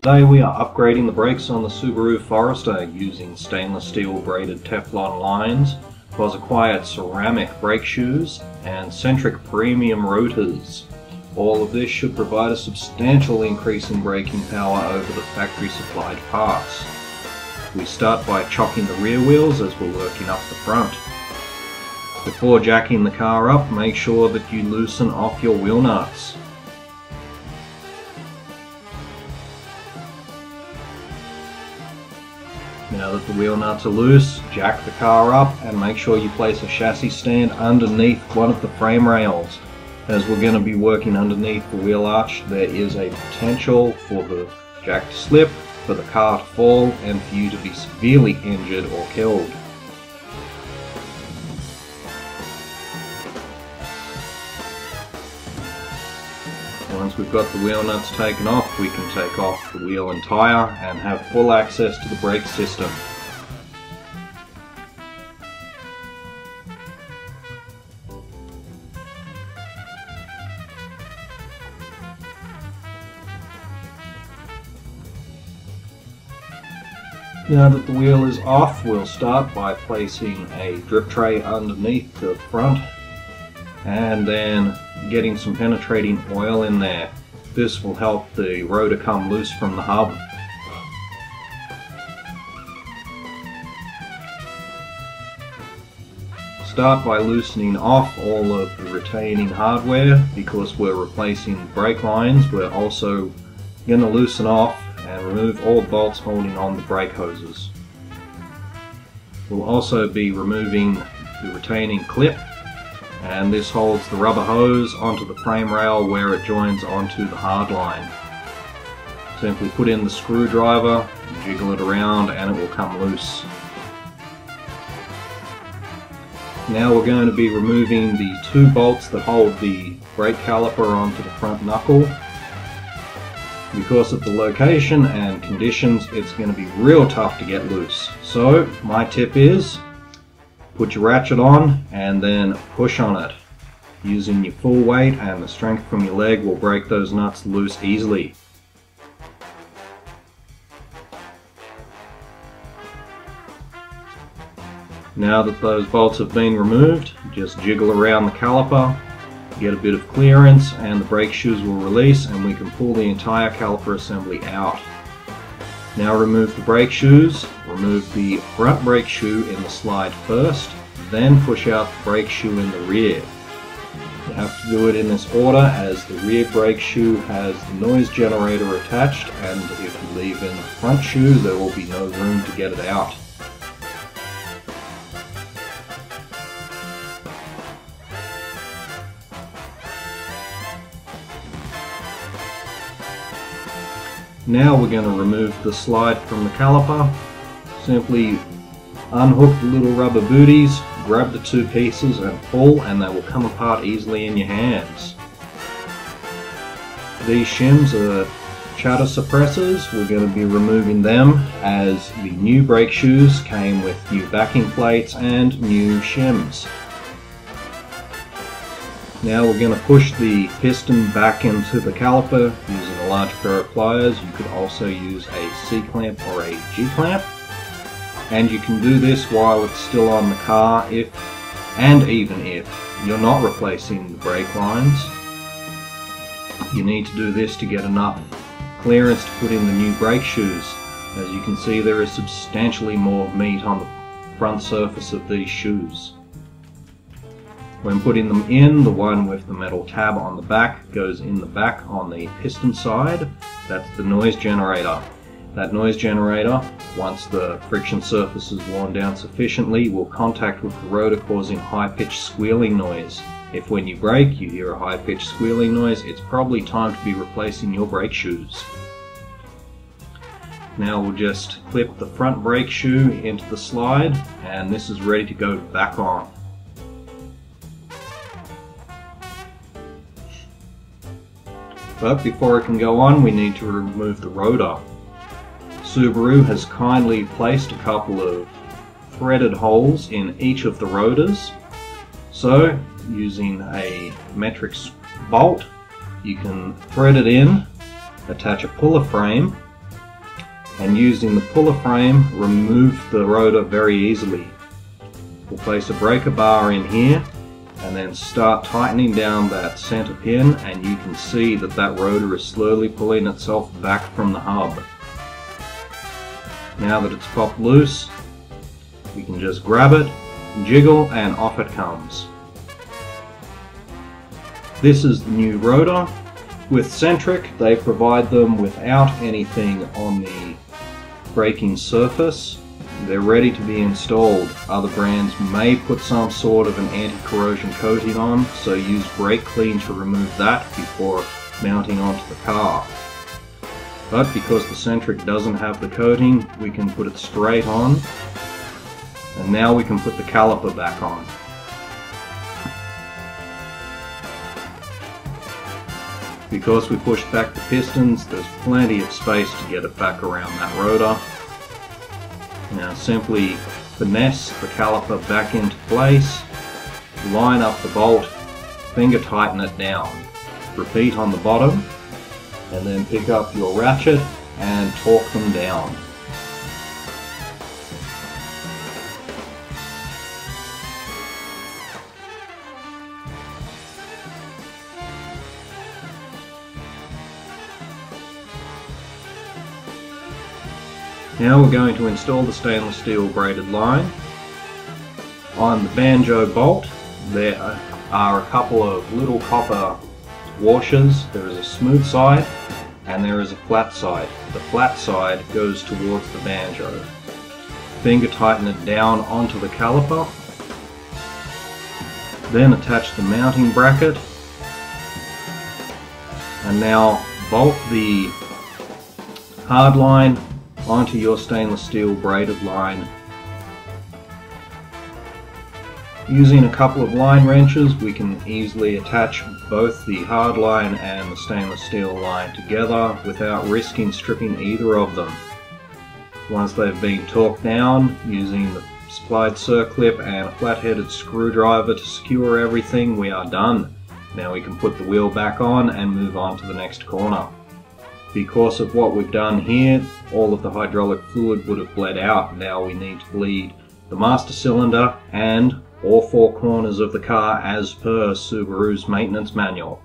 Today we are upgrading the brakes on the Subaru Forester using stainless steel braided Teflon lines, plus acquired ceramic brake shoes and centric premium rotors. All of this should provide a substantial increase in braking power over the factory supplied parts. We start by chocking the rear wheels as we're working up the front. Before jacking the car up, make sure that you loosen off your wheel nuts. Now that the wheel nuts are loose, jack the car up and make sure you place a chassis stand underneath one of the frame rails. As we're going to be working underneath the wheel arch, there is a potential for the jack to slip, for the car to fall, and for you to be severely injured or killed. Once we've got the wheel nuts taken off, we can take off the wheel and tyre and have full access to the brake system. Now that the wheel is off, we'll start by placing a drip tray underneath the front and then getting some penetrating oil in there. This will help the rotor come loose from the hub. Start by loosening off all of the retaining hardware. Because we're replacing brake lines, we're also going to loosen off and remove all bolts holding on the brake hoses. We'll also be removing the retaining clip, and this holds the rubber hose onto the frame rail where it joins onto the hard line. Simply put in the screwdriver, jiggle it around, and it will come loose. Now we're going to be removing the two bolts that hold the brake caliper onto the front knuckle. Because of the location and conditions, it's going to be real tough to get loose. So my tip is, put your ratchet on and then push on it. Using your full weight and the strength from your leg will break those nuts loose easily. Now that those bolts have been removed, just jiggle around the caliper, get a bit of clearance, and the brake shoes will release and we can pull the entire caliper assembly out. Now remove the brake shoes, remove the front brake shoe in the slide first, then push out the brake shoe in the rear. You have to do it in this order as the rear brake shoe has the noise generator attached, and if you leave in the front shoe there will be no room to get it out. Now we're going to remove the slide from the caliper. Simply unhook the little rubber booties, grab the two pieces and pull, and they will come apart easily in your hands. These shims are chatter suppressors. We're going to be removing them as the new brake shoes came with new backing plates and new shims. Now we're going to push the piston back into the caliper using a large pair of pliers. You could also use a C-clamp or a G-clamp. And you can do this while it's still on the car if, and even if, you're not replacing the brake lines. You need to do this to get enough clearance to put in the new brake shoes. As you can see, there is substantially more meat on the front surface of these shoes. When putting them in, the one with the metal tab on the back goes in the back on the piston side. That's the noise generator. That noise generator, once the friction surface is worn down sufficiently, will contact with the rotor, causing high-pitched squealing noise. If when you brake you hear a high-pitched squealing noise, it's probably time to be replacing your brake shoes. Now we'll just clip the front brake shoe into the slide, and this is ready to go back on. But before it can go on, we need to remove the rotor. Subaru has kindly placed a couple of threaded holes in each of the rotors. So, using a metric bolt, you can thread it in, attach a puller frame, and using the puller frame remove the rotor very easily. We'll place a breaker bar in here and then start tightening down that center pin, and you can see that that rotor is slowly pulling itself back from the hub. Now that it's popped loose, we can just grab it, jiggle, and off it comes. This is the new rotor. With Centric, they provide them without anything on the braking surface. They're ready to be installed. Other brands may put some sort of an anti-corrosion coating on, so use brake clean to remove that before mounting onto the car. But because the Centric doesn't have the coating, we can put it straight on, and now we can put the caliper back on. Because we pushed back the pistons, there's plenty of space to get it back around that rotor. Now simply finesse the caliper back into place, line up the bolt, finger tighten it down. Repeat on the bottom, and then pick up your ratchet and torque them down. Now we're going to install the stainless steel braided line. On the banjo bolt there are a couple of little copper washers. There is a smooth side and there is a flat side. The flat side goes towards the banjo. Finger tighten it down onto the caliper. Then attach the mounting bracket. And now bolt the hard line onto your stainless steel braided line. Using a couple of line wrenches, we can easily attach both the hard line and the stainless steel line together without risking stripping either of them. Once they've been torqued down, using the supplied circlip and a flat-headed screwdriver to secure everything, we are done. Now we can put the wheel back on and move on to the next corner. Because of what we've done here, all of the hydraulic fluid would have bled out. Now we need to bleed the master cylinder and all four corners of the car as per Subaru's maintenance manual.